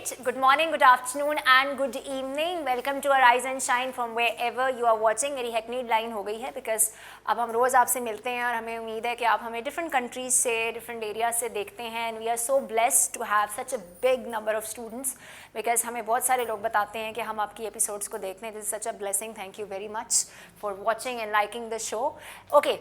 Great. Good morning, good afternoon and good evening. Welcome to our Rise and Shine from wherever you are watching. मेरी hackneyed line हो गई है because अब हम रोज़ आपसे मिलते हैं और हमें उम्मीद है कि आप हमें डिफरेंट कंट्रीज से डिफरेंट एरिया से देखते हैं and we are so blessed to have such a big number of students because हमें बहुत सारे लोग बताते हैं कि हम आपकी एपिसोड्स को देखते हैं. This is such a blessing. Thank you very much for watching and liking the show. Okay,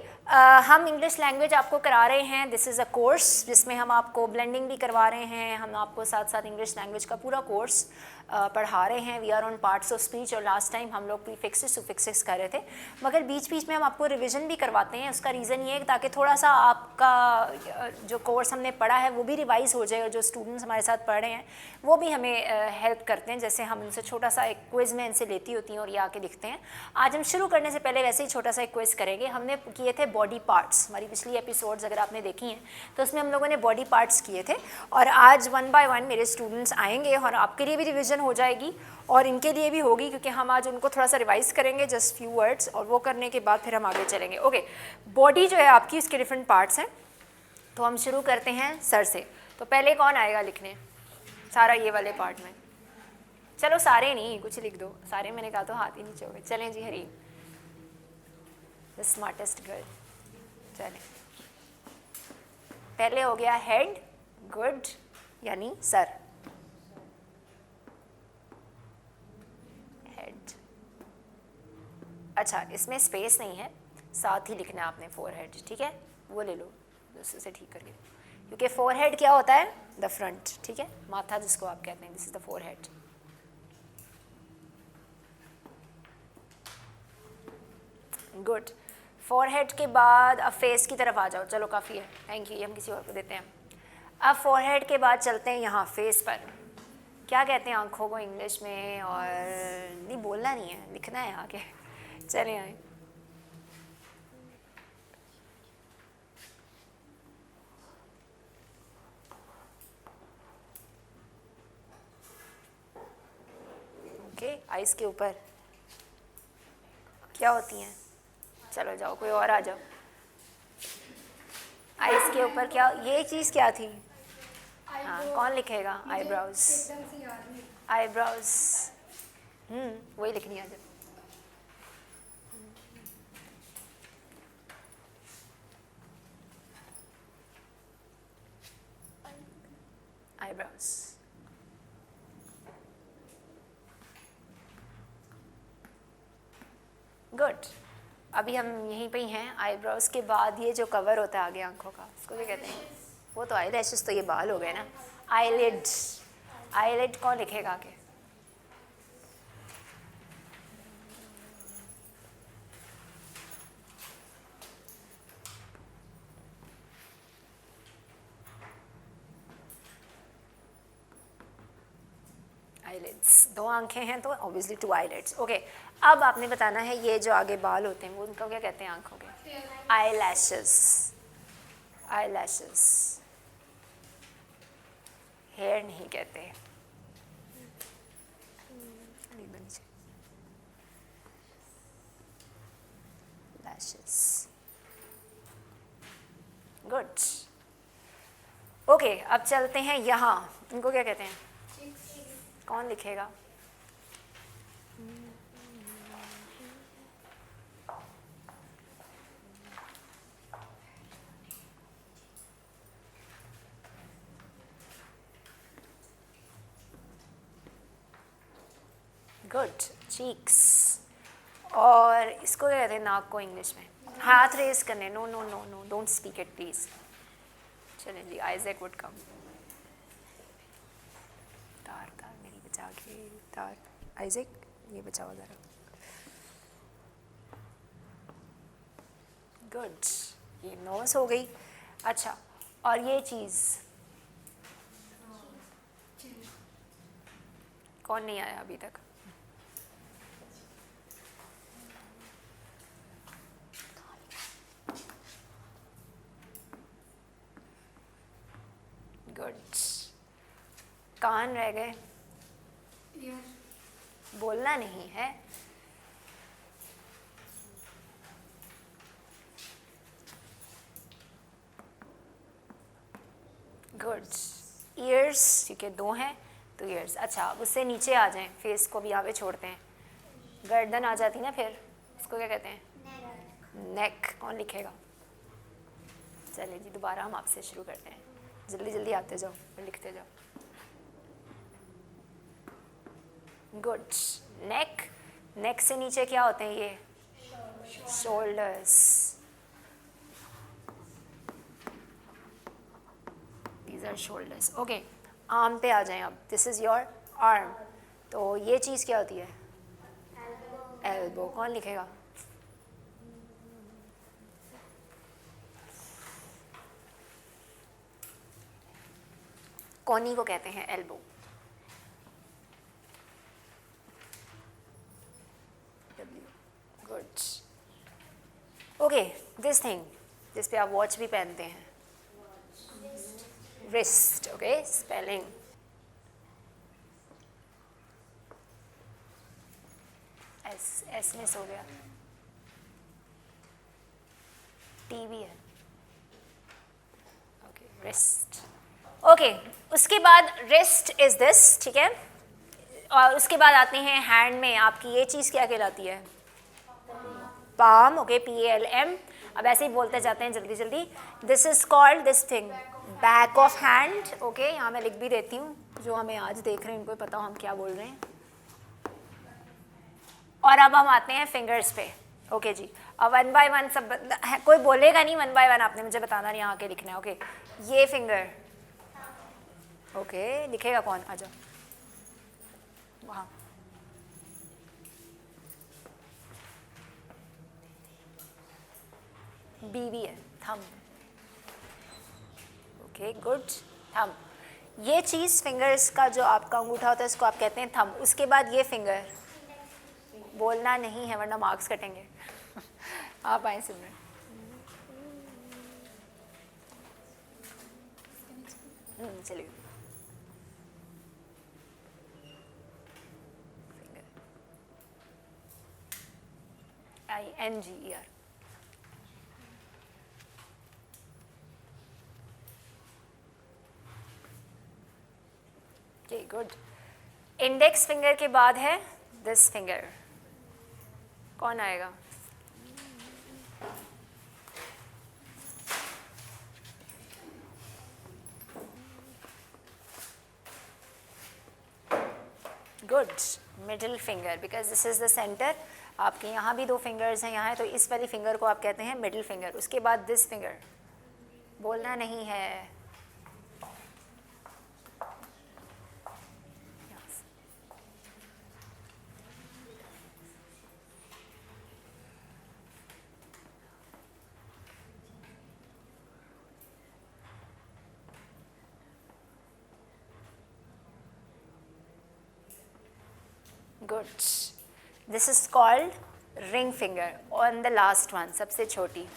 हम इंग्लिश लैंग्वेज आपको करा रहे हैं. दिस इज़ अ कोर्स जिसमें हम आपको ब्लेंडिंग भी करवा रहे हैं. हम आपको साथ साथ इंग्लिश लैंग्वेज का पूरा कोर्स पढ़ा रहे हैं. We are on parts of speech और लास्ट टाइम हम लोग प्रीफिक्सेस सुफिक्सेस कर रहे थे मगर बीच बीच में हम आपको रिवीजन भी करवाते हैं. उसका रीज़न ये है ताकि थोड़ा सा आपका जो कोर्स हमने पढ़ा है वो भी रिवाइज हो जाए और जो स्टूडेंट्स हमारे साथ पढ़ रहे हैं वो भी हमें हेल्प करते हैं. जैसे हम उनसे छोटा सा एक क्विज़ में इनसे लेती होती हैं और ये आके लिखते हैं. आज हम शुरू करने से पहले वैसे ही छोटा सा एक क्विज़ करेंगे. हमने किए थे बॉडी पार्ट्स. हमारी पिछली एपिसोड्स अगर आपने देखी हैं तो उसमें हम लोगों ने बॉडी पार्ट्स किए थे और आज 1 बाय 1 मेरे स्टूडेंट्स आएंगे और आपके लिए भी रिवीजन हो जाएगी और इनके लिए भी होगी क्योंकि हम आज उनको थोड़ा सा रिवाइज करेंगे जस्ट फ्यू वर्ड्स और वो करने के बाद फिर हम आगे चलेंगे. ओके, बॉडी जो है आपकी इसके डिफरेंट पार्ट्स हैं. तो हम शुरू करते हैं सर से. तो पहले कौन आएगा लिखने सारा ये वाले पार्ट में? चलो सारे नहीं, कुछ लिख दो. सारे मैंने कहा तो हाथ ही नीचे हो गए. चलें जी. हरी द स्मार्टेस्ट गर्ल. चलें, पहले हो गया हेड. गुड, यानी सर. हेड. अच्छा, इसमें स्पेस नहीं है, साथ ही लिखना है आपने फोरहेड. ठीक है, वो ले लो दूसरे से ठीक करके क्योंकि फोरहेड क्या होता है? The front. ठीक है, माथा जिसको आप कहते हैं. This is the forehead. Good. Forehead के बाद अब फेस की तरफ आ जाओ. चलो काफ़ी है, थैंक यू. ये हम किसी और को देते हैं. अब फोरहेड के बाद चलते हैं यहाँ फेस पर. क्या कहते हैं आंखों को इंग्लिश में? और नहीं बोलना नहीं है, लिखना है आगे. चले आए. ओके, आइस के ऊपर क्या होती हैं? चलो जाओ, कोई और आ जाओ. आइस के ऊपर क्या, ये चीज़ क्या थी? हाँ, कौन लिखेगा? आईब्राउज. आईब्राउज. वही लिखनी है. जब आईब्राउज. गुड. अभी हम यहीं पे ही हैं. आईब्रोज के बाद ये जो कवर होता है आगे आंखों का, उसको क्या कहते हैं? वो तो आई लैशेस. तो ये बाल हो गए ना. आईलिड. आईलिड कौन लिखेगा आगे? आईलिड्स. 2 आंखें हैं तो ऑब्वियसली 2 आईलिड्स. ओके, अब आपने बताना है ये जो आगे बाल होते हैं वो उनको क्या कहते हैं आंखों के? Eye lashes. Eye lashes. Hair नहीं कहते. लैशेस. गुड. ओके, अब चलते हैं यहाँ. इनको क्या कहते हैं? कौन लिखेगा? गुड. चीक्स. और इसको क्या कहते हैं नाक को इंग्लिश में? हाथ रेस करने. No no no no, don't speak it please. चलें जी. Isaac would come. तार तार मेरी बचा के. तार. आइजैक ये बचाओ ज़रा. गुड. ये नोज हो गई. अच्छा, और ये चीज़ कौन नहीं आया अभी तक? गुड. कान रह गए. बोलना नहीं है. गुड. ईयर्स, क्योंकि 2 हैं. 2 ईयर्स। अच्छा, अब उससे नीचे आ जाएं, फेस को भी यहाँ पे छोड़ते हैं। गर्दन आ जाती ना, फिर उसको क्या कहते हैं? नेक। कौन लिखेगा? चलिए जी, दोबारा हम आपसे शुरू करते हैं। जल्दी जल्दी आते जाओ और लिखते जाओ। गुड। नेक। नेक से नीचे क्या होते हैं ये? Shoulders. These are shoulders. Okay, arm पे आ जाएं अब। This is your arm. तो ये चीज़ क्या होती है? एल्बो। कौन लिखेगा? कोनी को कहते हैं elbow. Good. Okay, this thing जिस पे आप वॉच भी पहनते हैं, wrist. Okay, spelling S miss हो गया। टीवी है। Okay, wrist. ओके, उसके बाद रिस्ट इज दिस, ठीक है। और उसके बाद आते हैं हैंड में। आपकी ये चीज़ क्या कहलाती है? पाम। Okay, PALM। अब ऐसे ही बोलते जाते हैं जल्दी जल्दी। This is called this thing back of hand. Okay, यहाँ मैं लिख भी देती हूँ, जो हमें आज देख रहे हैं उनको पता हो हम क्या बोल रहे हैं। और अब हम आते हैं फिंगर्स पे। ओके जी, अब 1 बाय 1 सब कोई बोलेगा नहीं, 1 बाय 1 आपने मुझे बताना नहीं, यहाँ के लिखना है। ओके, ये फिंगर। ओके, लिखेगा कौन? आ जाओ वहाँ। बीवी है, थंब। Okay, good. थंब। ये चीज़ फिंगर्स का जो आपका अंगूठा होता है इसको आप कहते हैं थंब। उसके बाद ये फिंगर, बोलना नहीं है वरना मार्क्स कटेंगे। आप आए सिमरन। चलिए, INGER। Okay, good. Index finger के बाद है दिस फिंगर। कौन आएगा? Good. Middle finger, because this is the centre. आपके यहाँ भी 2 फिंगर्स हैं, यहाँ है, तो इस वाली फिंगर को आप कहते हैं मिडिल फिंगर। उसके बाद दिस फिंगर, बोलना नहीं है। Good. This is called ring finger. On the last one, सबसे छोटी।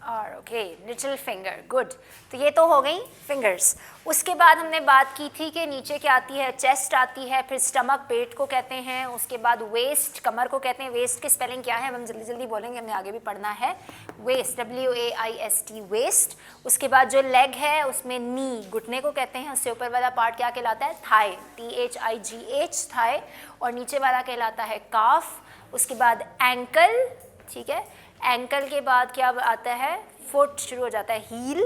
और ओके, लिटिल फिंगर। गुड। तो ये तो हो गई फिंगर्स। उसके बाद हमने बात की थी कि नीचे क्या आती है? चेस्ट आती है, फिर स्टमक पेट को कहते हैं, उसके बाद वेस्ट कमर को कहते हैं। वेस्ट की स्पेलिंग क्या है हम जल्दी जल्दी बोलेंगे, हमने आगे भी पढ़ना है। Waist, WAIST, waist. उसके बाद जो लेग है उसमें नी, घुटने को कहते हैं। उससे ऊपर वाला पार्ट क्या कहलाता है? Thigh, THIGH, thigh. और नीचे वाला कहलाता है काफ। उसके बाद एंकल, ठीक है। एंकल के बाद क्या आता है? फुट शुरू हो जाता है, हील।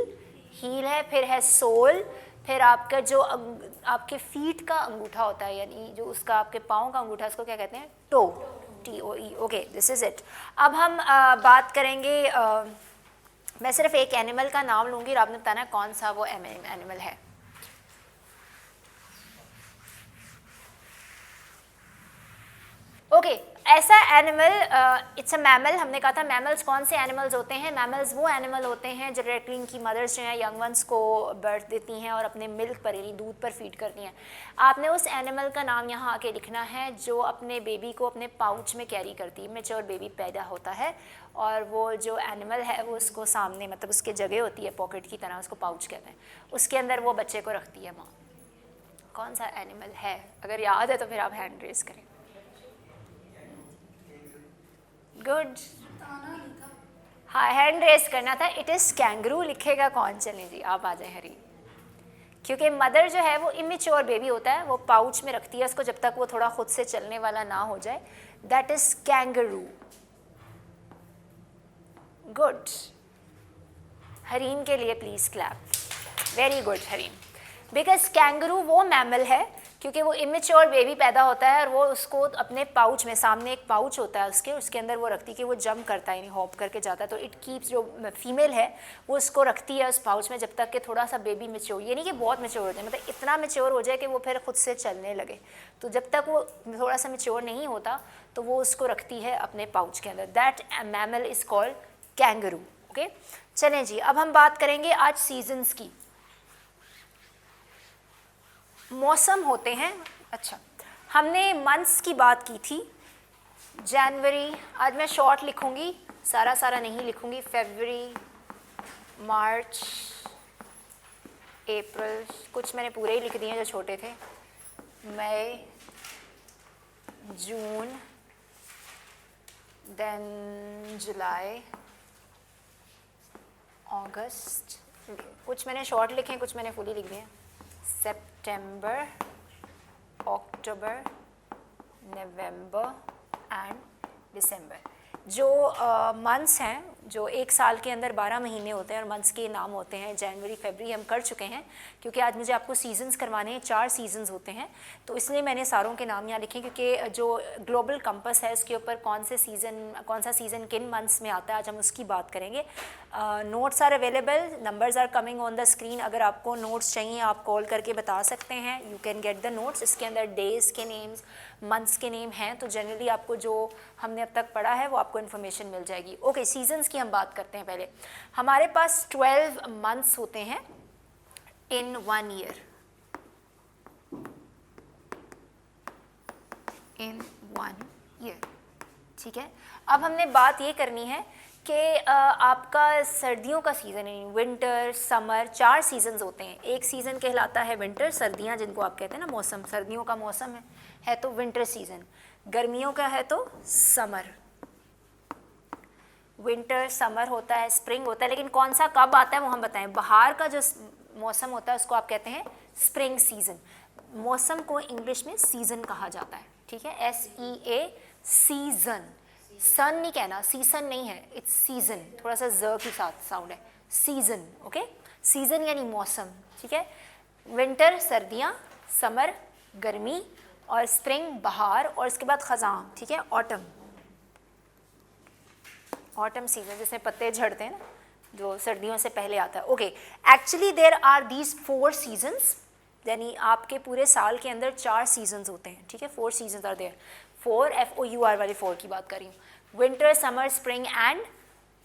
हील है, फिर है सोल, फिर आपका जो आपके फीट का अंगूठा होता है, यानी जो उसका आपके पाँव का अंगूठा, उसको क्या कहते हैं? Toe, TOE। Okay, this is it. अब हम बात करेंगे, मैं सिर्फ एक एनिमल का नाम लूँगी और आपने बताना कौन सा वो एनिमल है। ओके, ऐसा एनिमल, इट्स अ मैमल, हमने कहा था मैमल्स कौन से एनिमल्स होते हैं, मैमल्स वो एनिमल होते हैं जो डायरेक्टली इनकी मदर्स जो हैं यंग वंस को बर्थ देती हैं और अपने मिल्क पर यानी दूध पर फीड करती हैं। आपने उस एनिमल का नाम यहाँ आके लिखना है जो अपने बेबी को अपने पाउच में कैरी करती है। मैच्योर बेबी पैदा होता है और वो जो एनिमल है वो उसको सामने, मतलब उसके जगह होती है पॉकेट की तरह, उसको पाउच कहते हैं, उसके अंदर वो बच्चे को रखती है माँ। कौन सा एनिमल है? अगर याद है तो फिर आप हैंड रेज करें। गुड, हाँ हैंड रेस करना था। इट इज़ कैंगरू, लिखेगा कौन? चलें जी आप आ जाएं हरी। क्योंकि मदर जो है वो इमेच्योर बेबी होता है, वो पाउच में रखती है उसको जब तक वो थोड़ा खुद से चलने वाला ना हो जाए। That is kangaroo. Good, Hareen के लिए please clap. Very good Hareen. Because kangaroo वो मैमल है क्योंकि वो इमेच्योर बेबी पैदा होता है और वो उसको अपने पाउच में, सामने एक पाउच होता है उसके अंदर वो रखती है कि वो जंप करता है यानी हॉप करके जाता है, तो इट कीप्स, जो फीमेल है वो उसको रखती है उस पाउच में जब तक कि थोड़ा सा बेबी मेच्योर, ये नहीं कि बहुत मेच्योर हो जाए, मतलब इतना मेच्योर हो जाए कि वो फिर खुद से चलने लगे, तो जब तक वो थोड़ा सा मेच्योर नहीं होता तो वो उसको रखती है अपने पाउच के अंदर। That mammal is called kangaroo. Okay, चलें जी, अब हम बात करेंगे आज सीजन्स की। मौसम होते हैं, अच्छा हमने मंथ्स की बात की थी। जनवरी, आज मैं शॉर्ट लिखूंगी, सारा नहीं लिखूंगी। फरवरी, मार्च, अप्रैल, कुछ मैंने पूरे ही लिख दिए जो छोटे थे। मई, जून, देन जुलाई, अगस्त, कुछ मैंने शॉर्ट लिखे हैं, कुछ मैंने फुली लिख दिए। सितंबर, अक्टूबर, नवंबर एंड दिसंबर। जो मंथ्स हैं, जो एक साल के अंदर 12 महीने होते हैं और मंथ्स के नाम होते हैं, जनवरी फरवरी हम कर चुके हैं क्योंकि आज मुझे आपको सीजन्स करवाने हैं। 4 सीजन्स होते हैं तो इसलिए मैंने सारों के नाम यहाँ लिखे क्योंकि जो ग्लोबल कंपस है उसके ऊपर कौन सा सीज़न किन मंथ्स में आता है आज हम उसकी बात करेंगे। Notes are available, numbers are coming on the screen. अगर आपको नोट्स चाहिए आप कॉल करके बता सकते हैं, you can get the notes. इसके अंदर डेज़ के नेम्स, मंथ्स के नेम हैं, तो जनरली आपको जो हमने अब तक पढ़ा है वो आपको इन्फॉर्मेशन मिल जाएगी। ओके, सीजन्स की हम बात करते हैं। पहले हमारे पास 12 मंथ्स होते हैं इन 1 ईयर, इन 1 ईयर, ठीक है। अब हमने बात ये करनी है कि आपका सर्दियों का सीज़न है, विंटर, समर, 4 सीजन्स होते हैं। एक सीज़न कहलाता है विंटर, सर्दियाँ जिनको आप कहते हैं ना, मौसम, सर्दियों का मौसम है तो विंटर सीज़न। गर्मियों का है तो समर, विंटर, समर होता है, स्प्रिंग होता है, लेकिन कौन सा कब आता है वो हम बताएं। बाहर का जो मौसम होता है उसको आप कहते हैं स्प्रिंग सीजन। मौसम को इंग्लिश में सीजन कहा जाता है, ठीक है, SEA, सीजन। सन नहीं कहना, सीजन नहीं है, इट्स सीजन, थोड़ा सा ज के साथ साउंड है, सीजन। ओके, सीजन यानी मौसम, ठीक है। विंटर सर्दियाँ, समर गर्मी, और स्प्रिंग बहार, और इसके बाद खज़ां, ठीक है, ऑटम। ऑटम सीजन जिसमें पत्ते झड़ते हैं ना, जो सर्दियों से पहले आता है। Okay, actually there are these 4 seasons, यानी आपके पूरे साल के अंदर 4 सीजन्स होते हैं, ठीक है। 4 सीजन्स आर देयर, 4 FOUR वाले 4 की बात कर रही हूँ, winter, summer, spring and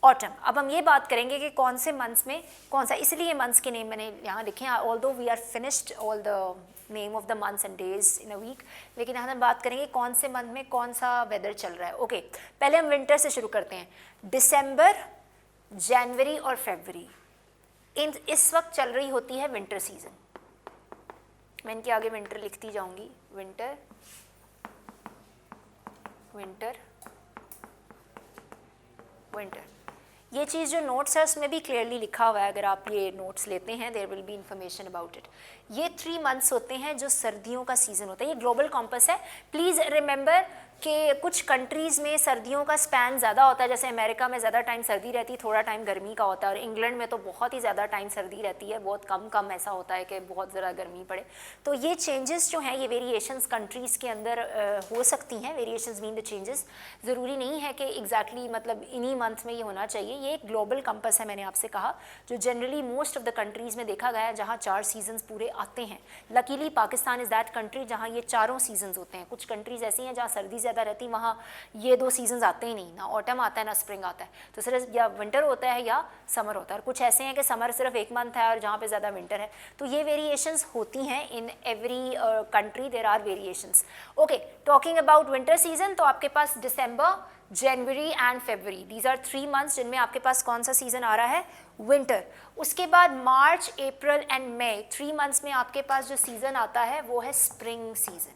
autumn. अब हम ये बात करेंगे कि कौन से मंथ्स में कौन सा, इसलिए मंथ्स के नेम मैंने यहाँ लिखे हैं, although we are finished all the name of the months and days in a week, लेकिन हम बात करेंगे कौन से मंथ में कौन सा वेदर चल रहा है। ओके, पहले हम विंटर से शुरू करते हैं। दिसंबर, जनवरी और फरवरी, इस वक्त चल रही होती है विंटर सीजन। मैं इनके आगे विंटर लिखती जाऊंगी, विंटर, विंटर, विंटर। ये चीज़ जो नोट्स है उसमें भी क्लियरली लिखा हुआ है, अगर आप ये नोट्स लेते हैं there will be information about it. ये 3 मंथ्स होते हैं जो सर्दियों का सीज़न होता है, ये ग्लोबल कॉम्पस है। प्लीज़ रिमेंबर कि कुछ कंट्रीज़ में सर्दियों का स्पैन ज़्यादा होता है, जैसे अमेरिका में ज़्यादा टाइम सर्दी रहती है, थोड़ा टाइम गर्मी का होता है, और इंग्लैंड में तो बहुत ही ज़्यादा टाइम सर्दी रहती है, बहुत कम ऐसा होता है कि बहुत ज़्यादा गर्मी पड़े। तो ये चेंजेस जो हैं, ये वेरिएशंस कंट्रीज़ के अंदर हो सकती हैं। वेरिएशंस मीन द चेंजेस, ज़रूरी नहीं है कि एग्जैक्टली मतलब इन्हीं मंथ में ये होना चाहिए। ये एक ग्लोबल कंपस है, मैंने आपसे कहा, जो generally most of the countries में देखा गया है जहाँ 4 सीजन्स पूरे आते हैं। Luckily Pakistan is that country जहाँ ये चारों सीजन्स होते हैं। कुछ कंट्रीज़ ऐसी हैं जहाँ सर्दी ज़्यादा रहती, वहाँ ये दो सीजन्स आते ही नहीं, ना ऑटम आता है ना स्प्रिंग आता है, तो सिर्फ या विंटर होता है या समर होता है। और कुछ ऐसे हैं कि समर सिर्फ एक मंथ है और जहाँ पे ज़्यादा विंटर है, तो ये वेरिएशंस होती हैं in every country, there are variations. Okay, talking about winter season, तो आपके पास दिसंबर, जनवरी एंड फरवरी, दीज आर 3 मंथ्स जिनमें आपके पास कौन सा सीज़न आ रहा है, विंटर। उसके बाद मार्च, अप्रैल एंड मई, 3 मंथ्स में आपके पास जो सीज़न आता है वो है स्प्रिंग सीज़न।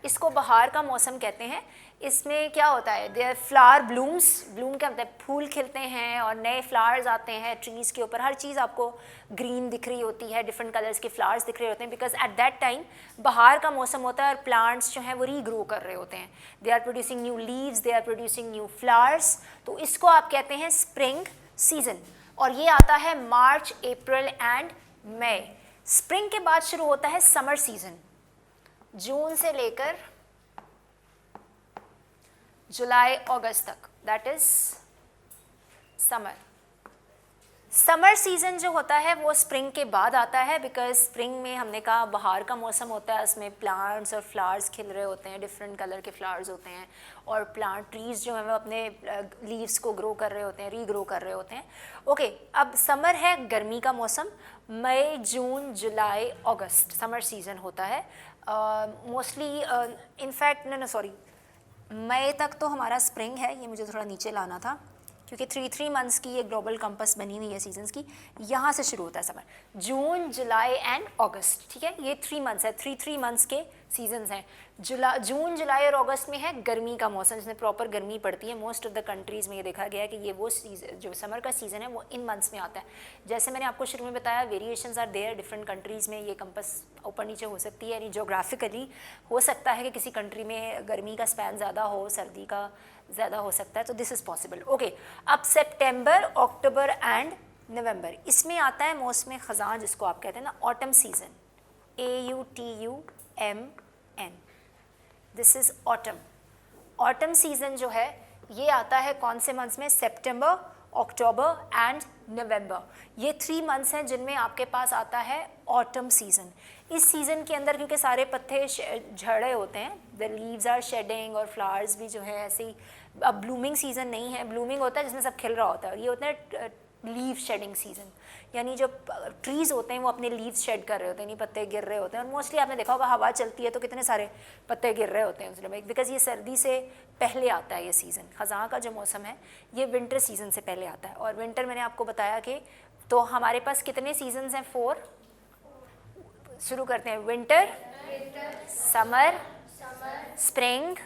इसको बहार का मौसम कहते हैं। इसमें क्या होता है, देयर फ्लावर ब्लूम्स, ब्लूम क्या मतलब फूल खिलते हैं और नए फ्लावर्स आते हैं ट्रीज़ के ऊपर, हर चीज़ आपको ग्रीन दिख रही होती है, डिफरेंट कलर्स के फ्लावर्स दिख रहे होते हैं, बिकॉज एट दैट टाइम बहार का मौसम होता है और प्लांट्स जो हैं वो रीग्रो कर रहे होते हैं, they are producing new leaves, they are producing new flowers, तो इसको आप कहते हैं स्प्रिंग सीजन। और ये आता है मार्च, अप्रैल एंड मई। स्प्रिंग के बाद शुरू होता है समर सीजन, जून से लेकर जुलाई अगस्त तक, that is summer. Summer season जो होता है वो स्प्रिंग के बाद आता है, बिकॉज स्प्रिंग में हमने कहा बहार का मौसम होता है, उसमें प्लांट्स और फ्लावर्स खिल रहे होते हैं, डिफरेंट कलर के फ्लावर्स होते हैं, और प्लांट ट्रीज जो हैं वो अपने लीव्स को ग्रो कर रहे होते हैं, रीग्रो कर रहे होते हैं। ओके, अब समर है गर्मी का मौसम, मई, जून, जुलाई, अगस्त समर सीजन होता है मोस्टली। इनफैक्ट नो सॉरी, मई तक तो हमारा स्प्रिंग है, ये मुझे थोड़ा नीचे लाना था क्योंकि 3 मंथ्स की ये ग्लोबल कंपस बनी हुई है सीजन्स की, यहाँ से शुरू होता है summer, June, July and August, ठीक है, ये 3 मंथ्स है, 3 मंथ्स के सीजन्स हैं। जून, जुलाई और अगस्त में है गर्मी का मौसम, जिसमें प्रॉपर गर्मी पड़ती है। मोस्ट ऑफ द कंट्रीज़ में ये देखा गया है कि ये वो सीजन जो समर का सीज़न है वो इन मंथ्स में आता है। जैसे मैंने आपको शुरू में बताया, variations are there different countries में, ये कंपस ऊपर नीचे हो सकती है, यानी जोग्राफिकली हो सकता है कि किसी कंट्री में गर्मी का स्पैन ज़्यादा हो, सर्दी का ज़्यादा हो सकता है, तो दिस इज़ पॉसिबल। ओके, अब सितंबर, अक्टूबर एंड नवंबर, इसमें आता है मौसम ख़ज़ां, जिसको आप कहते हैं ना autumn season, AUTUMN, this is autumn. Autumn season जो है ये आता है कौन से मंथ्स में, सितंबर, अक्टूबर एंड नवंबर, ये 3 मंथ्स हैं जिनमें आपके पास आता है ऑटम सीज़न। इस सीज़न के अंदर क्योंकि सारे पत्ते झड़े होते हैं, द लीव्स आर शेडिंग, और फ्लावर्स भी जो है ऐसे ही, अब ब्लूमिंग सीज़न नहीं है, ब्लूमिंग होता है जिसमें सब खिल रहा होता है, और ये होता है लीव शेडिंग सीज़न, यानी जो ट्रीज़ होते हैं वो अपने लीव्स शेड कर रहे होते हैं, नहीं पत्ते गिर रहे होते हैं। और मोस्टली आपने देखा होगा हवा चलती है तो कितने सारे पत्ते गिर रहे होते हैं उसमें, बिकॉज ये सर्दी से पहले आता है ये सीज़न। ख़ज़ां का जो मौसम है ये विंटर सीज़न से पहले आता है, और विंटर मैंने आपको बताया कि तो हमारे पास कितने सीजन्स हैं, 4। शुरू करते हैं, winter, summer, spring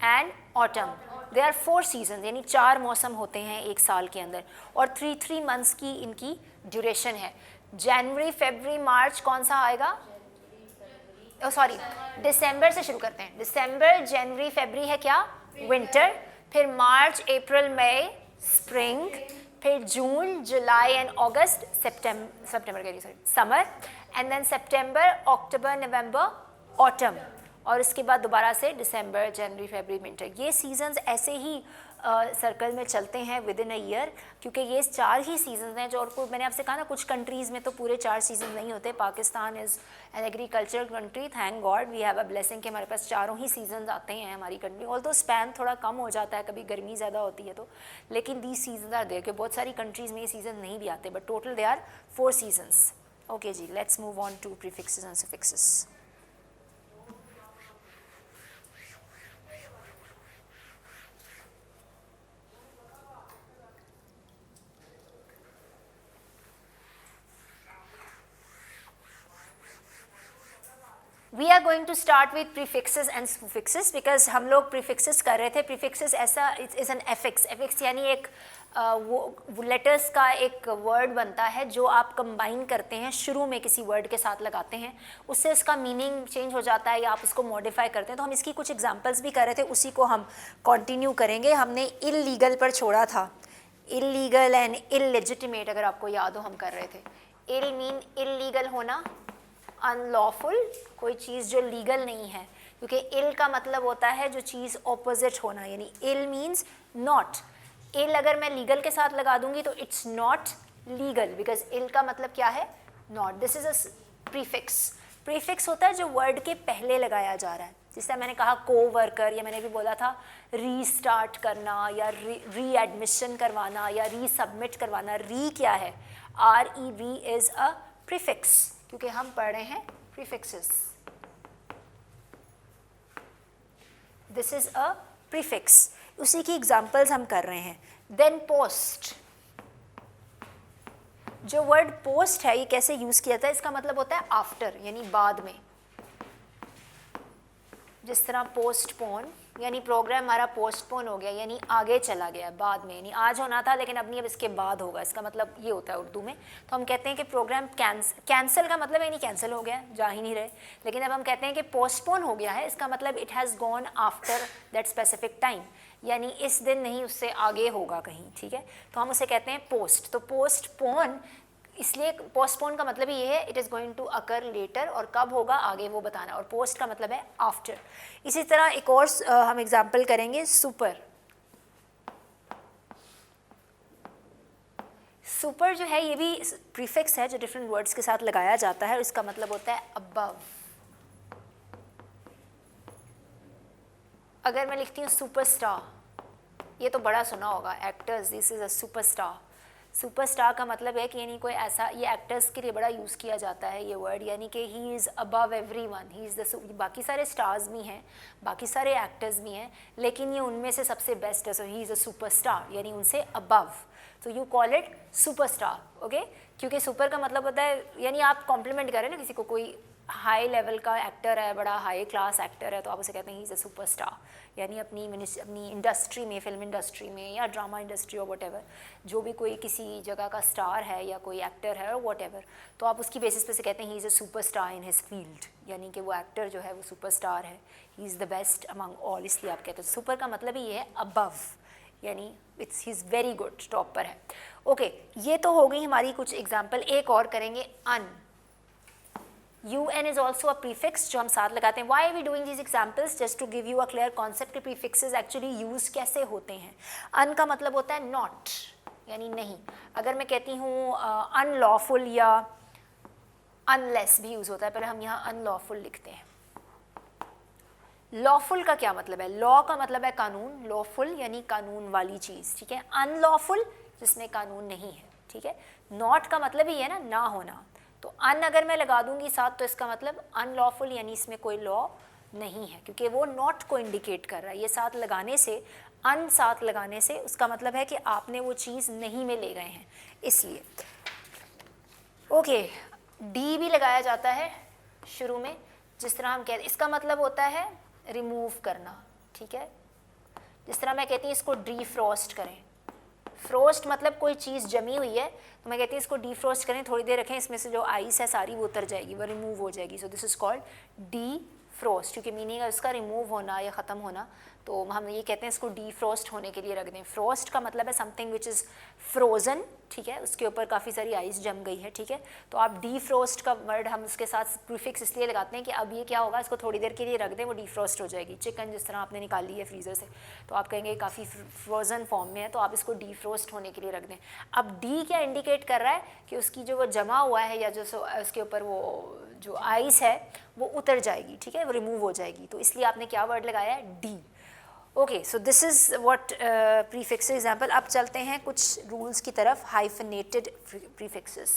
and autumn, they are 4 season, यानी 4 मौसम होते हैं एक साल के अंदर, और 3 मंथ्स की इनकी ड्यूरेशन है। जनवरी, फरवरी, मार्च कौन सा आएगा, सॉरी दिसंबर से शुरू करते हैं, दिसंबर, जनवरी, फरवरी है क्या, विंटर, फिर मार्च, अप्रैल, मई स्प्रिंग, फिर जून, जुलाई एंड अगस्त, सितंबर कह रही सॉरी समर, एंड देन सितंबर, अक्टूबर, नवंबर ऑटम, और इसके बाद दोबारा से दिसंबर, जनवरी, फरवरी, विंटर। ये सीजन्स ऐसे ही सर्कल में चलते हैं विद इन अ ईयर, क्योंकि ये 4 ही सीजन्स हैं जो, और मैंने आपसे कहा ना कुछ कंट्रीज़ में तो पूरे 4 सीजन नहीं होते। Pakistan is an agricultural country, thank God we have a blessing कि हमारे पास 4 ही सीजन्स आते हैं हमारी कंट्री। ऑल्दो स्पैन थोड़ा कम हो जाता है, कभी गर्मी ज़्यादा होती है तो, लेकिन दीज सीजन आर देयर, कि बहुत सारी कंट्रीज़ में ये सीज़न नहीं भी आते, but total they are 4 seasons. Okay जी, let's move on to prefixes and suffixes. We are going to start with prefixes and suffixes because हम लोग prefixes कर रहे थे। prefixes ऐसा is an affix, affix यानी एक वो लेटर्स का एक वर्ड बनता है जो आप कंबाइन करते हैं, शुरू में किसी वर्ड के साथ लगाते हैं, उससे इसका मीनिंग चेंज हो जाता है या आप इसको मॉडिफाई करते हैं। तो हम इसकी कुछ एग्जांपल्स भी कर रहे थे, उसी को हम कंटिन्यू करेंगे। हमने इलीगल पर छोड़ा था, इलीगल एंड इलेजिटिमेट अगर आपको याद हो हम कर रहे थे। इल मीन इलीगल होना, अनलॉफुल कोई चीज़ जो लीगल नहीं है, क्योंकि इल का मतलब होता है जो चीज़ ऑपोजिट होना, यानी इल मीन्स नॉट। इल अगर मैं लीगल के साथ लगा दूंगी तो इट्स नॉट लीगल, बिकॉज इल का मतलब क्या है, not. This is a prefix. Prefix होता है जो वर्ड के पहले लगाया जा रहा है, जिस तरह मैंने कहा को वर्कर, या मैंने भी बोला था रीस्टार्ट करना या री एडमिशन करवाना या रीसबमिट करवाना। री क्या है? REV इज़ अ प्रीफिक्स, क्योंकि हम पढ़ रहे हैं prefixes. This is a prefix, उसी की एग्जाम्पल्स हम कर रहे हैं। देन पोस्ट, जो वर्ड पोस्ट है ये कैसे यूज़ किया जाता है? इसका मतलब होता है आफ्टर, यानी बाद में। जिस तरह पोस्टपोन, यानी प्रोग्राम हमारा पोस्टपोन हो गया, यानी आगे चला गया, बाद में, यानी आज होना था लेकिन अब नहीं, अब इसके बाद होगा, इसका मतलब ये होता है उर्दू में। तो हम कहते हैं कि प्रोग्राम कैंसिल का मतलब यानी कैंसिल हो गया, जा ही नहीं रहे। लेकिन अब हम कहते हैं कि पोस्टपोन हो गया है, इसका मतलब it has gone after that specific time, यानी इस दिन नहीं, उससे आगे होगा कहीं, ठीक है। तो हम उसे कहते हैं पोस्ट। तो पोस्टपोन, इसलिए पोस्टपोन का मतलब ये है it is going to occur later, और कब होगा आगे वो बताना, और पोस्ट का मतलब है आफ्टर। इसी तरह एक और हम एग्जांपल करेंगे, सुपर। सुपर जो है ये भी प्रीफिक्स है जो डिफरेंट वर्ड्स के साथ लगाया जाता है, और इसका मतलब होता है अबव। अगर मैं लिखती हूँ सुपरस्टार, ये तो बड़ा सुना होगा, actors, this is a superstar. Superstar का मतलब है कि यानी कोई ऐसा, ये एक्टर्स के लिए बड़ा यूज़ किया जाता है ये वर्ड, यानी कि he is above everyone, he is the, बाकी सारे स्टार्स भी हैं, बाकी सारे एक्टर्स भी हैं, लेकिन ये उनमें से सबसे बेस्ट है, सो ही इज़ अ सुपरस्टार, यानी उनसे अबव। तो you call it superstar, okay. क्योंकि सुपर का मतलब होता है, यानी आप कॉम्प्लीमेंट करें ना किसी को, कोई हाई लेवल का एक्टर है, बड़ा हाई क्लास एक्टर है, तो आप उसे कहते हैं ही इज़ अ सुपरस्टार, यानी अपनी इंडस्ट्री में, फिल्म इंडस्ट्री में या ड्रामा इंडस्ट्री और वट जो भी कोई किसी जगह का स्टार है या कोई एक्टर है और वट तो आप उसकी बेसिस पे से कहते हैं he is a superstar in his field, यानी कि वो एक्टर जो है वो सुपरस्टार है, he is the best among all, इसलिए आप कहते हैं। सुपर का मतलब ही ये है अबव, यानी it's he is very good, top पर है, ओके। ये तो हो गई हमारी कुछ एग्जाम्पल। एक और करेंगे, अन। UN is also a prefix जो हम साथ लगाते हैं। Why are we doing these examples? Just to give you a clear concept कि prefixes actually use कैसे होते हैं। Un का मतलब होता है not, यानी नहीं। अगर मैं कहती हूँ unlawful या unless भी यूज़ होता है, पर हम यहाँ unlawful लिखते हैं। lawful का क्या मतलब है? law का मतलब है कानून, lawful यानी कानून वाली चीज़, ठीक है। unlawful जिसमें कानून नहीं है, ठीक है। not का मतलब ही है ना होना, तो अन अगर मैं लगा दूंगी साथ तो इसका मतलब अनलॉफुल, यानी इसमें कोई लॉ नहीं है, क्योंकि वो नॉट को इंडिकेट कर रहा है। ये साथ लगाने से, अन साथ लगाने से उसका मतलब है कि आपने वो चीज़ नहीं में ले गए हैं, इसलिए। ओके, डी भी लगाया जाता है शुरू में, जिस तरह हम कहते हैं, इसका मतलब होता है रिमूव करना, ठीक है। जिस तरह मैं कहती हूँ इसको डीफ्रॉस्ट करें, फ्रोस्ट मतलब कोई चीज़ जमी हुई है, तो मैं कहती हूँ इसको डीफ्रोस्ट करें, थोड़ी देर रखें, इसमें से जो आइस है सारी वो उतर जाएगी, वो रिमूव हो जाएगी। सो दिस इज़ कॉल्ड डीफ्रोस्ट, क्योंकि मीनिंग है उसका रिमूव होना या ख़त्म होना, तो हम ये कहते हैं इसको डीफ्रोस्ट होने के लिए रख दें। फ्रोस्ट का मतलब है समथिंग विच इज़ फ्रोज़न, ठीक है, उसके ऊपर काफ़ी सारी आइस जम गई है, ठीक है। तो आप डीफ्रोस्ट का वर्ड हम उसके साथ प्रीफिक्स इसलिए लगाते हैं कि अब ये क्या होगा, इसको थोड़ी देर के लिए रख दें, वो डीफ्रोस्ट हो जाएगी। चिकन जिस तरह आपने निकाली है फ्रीज़र से, तो आप कहेंगे काफ़ी फ्रोज़न फॉर्म में है, तो आप इसको डीफ्रोस्ट होने के लिए रख दें। अब डी क्या इंडिकेट कर रहा है कि उसकी जो वो जमा हुआ है या जो उसके ऊपर वो जो आइस है वो उतर जाएगी, ठीक है, वो रिमूव हो जाएगी, तो इसलिए आपने क्या वर्ड लगाया है, D. Okay, so this is what prefix example. अब चलते हैं कुछ रूल्स की तरफ, hyphenated prefixes.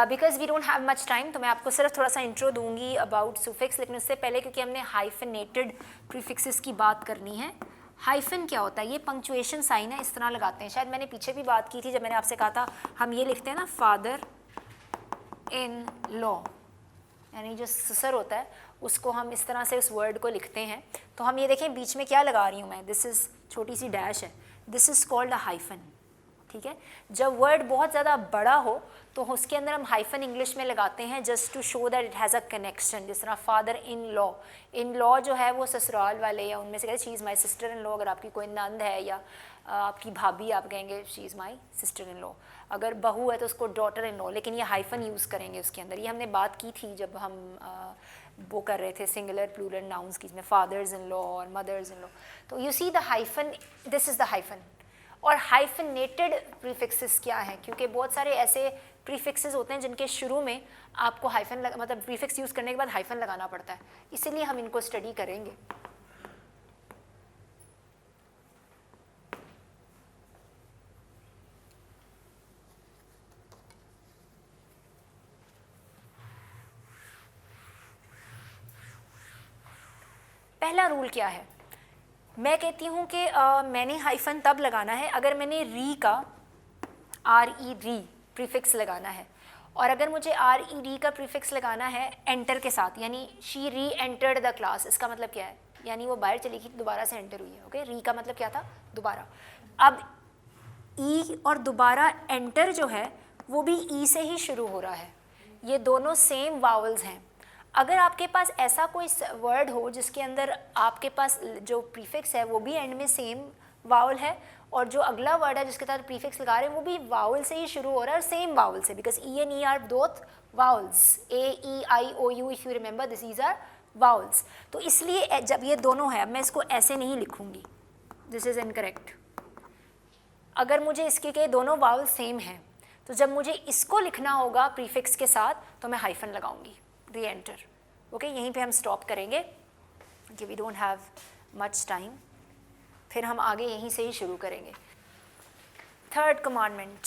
Because we don't have much time, तो मैं आपको सिर्फ थोड़ा सा इंट्रो दूंगी अबाउट सुफिक्स, लेकिन उससे पहले क्योंकि हमने हाइफनेटेड प्रीफिक्सेस की बात करनी है। हाइफन क्या होता है? ये पंक्चुएशन साइन है, इस तरह लगाते हैं। शायद मैंने पीछे भी बात की थी जब मैंने आपसे कहा था हम ये लिखते हैं ना, फादर इन लॉ, यानी जो ससुर होता है उसको हम इस तरह से उस वर्ड को लिखते हैं। तो हम ये देखें बीच में क्या लगा रही हूँ मैं, दिस इज़ छोटी सी डैश है, this is called a hyphen, ठीक है। जब वर्ड बहुत ज़्यादा बड़ा हो तो उसके अंदर हम हाइफन इंग्लिश में लगाते हैं just to show that it has a connection. जिस तरह फादर इन लॉ जो है वो ससुराल वाले या उनमें से कहते she is my sister in law. अगर आपकी कोई नंद है या आपकी भाभी, आप कहेंगे she is my sister in law. अगर बहू है तो उसको डॉटर इन लॉ, लेकिन ये हाइफन यूज़ करेंगे उसके अंदर। ये हमने बात की थी जब हम वो कर रहे थे सिंगुलर प्लूरल नाउन्स की, इसमें फादर्स इन लॉ और मदर्स इन लॉ। तो you see the hyphen, this is the hyphen. और हाइफनेटेड प्रीफिक्सेस क्या हैं? क्योंकि बहुत सारे ऐसे प्रीफिक्सेस होते हैं जिनके शुरू में आपको हाइफन मतलब प्रीफिक्स यूज़ करने के बाद हाइफन लगाना पड़ता है, इसीलिए हम इनको स्टडी करेंगे। पहला रूल क्या है, मैं कहती हूँ कि मैंने हाइफन तब लगाना है अगर मैंने री का री प्रीफिक्स लगाना है, और अगर मुझे री का प्रीफिक्स लगाना है एंटर के साथ, यानी शी री एंटर्ड द क्लास, इसका मतलब क्या है, यानी वो बाहर चली गई दोबारा से एंटर हुई है। ओके, री का मतलब क्या था, दोबारा। अब ई और दोबारा एंटर जो है वो भी ई से ही शुरू हो रहा है, ये दोनों सेम वावल्स हैं। अगर आपके पास ऐसा कोई वर्ड हो जिसके अंदर आपके पास जो प्रीफिक्स है वो भी एंड में सेम वावल है, और जो अगला वर्ड है जिसके साथ प्रीफिक्स लगा रहे हैं वो भी वावल से ही शुरू हो रहा है और सेम वावल से, because E and E are both vowels, A E I O U, if you remember this is our vowels. तो इसलिए जब ये दोनों है, मैं इसको ऐसे नहीं लिखूंगी, दिस इज इनकरेक्ट। अगर मुझे इसके के दोनों वावल सेम हैं तो जब मुझे इसको लिखना होगा प्रीफिक्स के साथ तो मैं हाइफन लगाऊंगी, री एंटर। ओके, यहीं पे हम स्टॉप करेंगे कि we don't have much time, फिर हम आगे यहीं से ही शुरू करेंगे। थर्ड कमांडमेंट,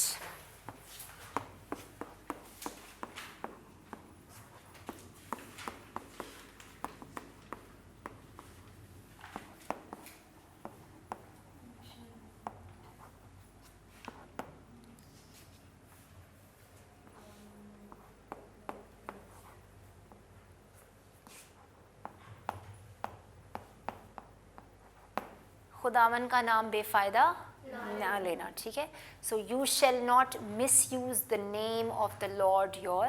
खुदावन का नाम बेफ़ायदा ना लेना, ठीक है। सो you shall not miss use the name of the Lord your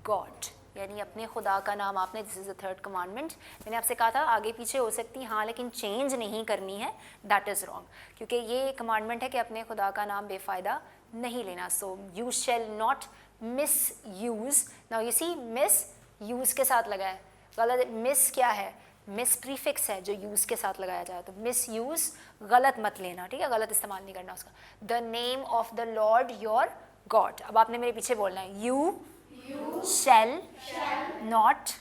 God, यानी अपने खुदा का नाम आपने, this is the third commandment. मैंने आपसे कहा था आगे पीछे हो सकती हाँ, लेकिन चेंज नहीं करनी है, दैट इज़ रॉन्ग, क्योंकि ये कमांडमेंट है कि अपने खुदा का नाम बेफ़ायदा नहीं लेना। So you shall not misuse, now you see misuse के साथ लगा है, गलत। मिस क्या है, मिस प्रीफिक्स है जो यूज़ के साथ लगाया जाए, तो मिस यूज़ गलत मत लेना, ठीक है, गलत इस्तेमाल नहीं करना उसका। The name of the Lord your God, अब आपने मेरे पीछे बोलना है, you shall not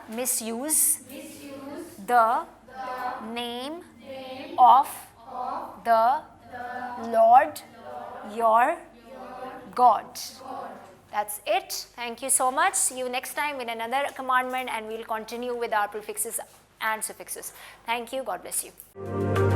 miss use the name of the Lord your God. That's it. Thank you so much. See you next time with another commandment, and we'll continue with our prefixes and suffixes. Thank you. God bless you.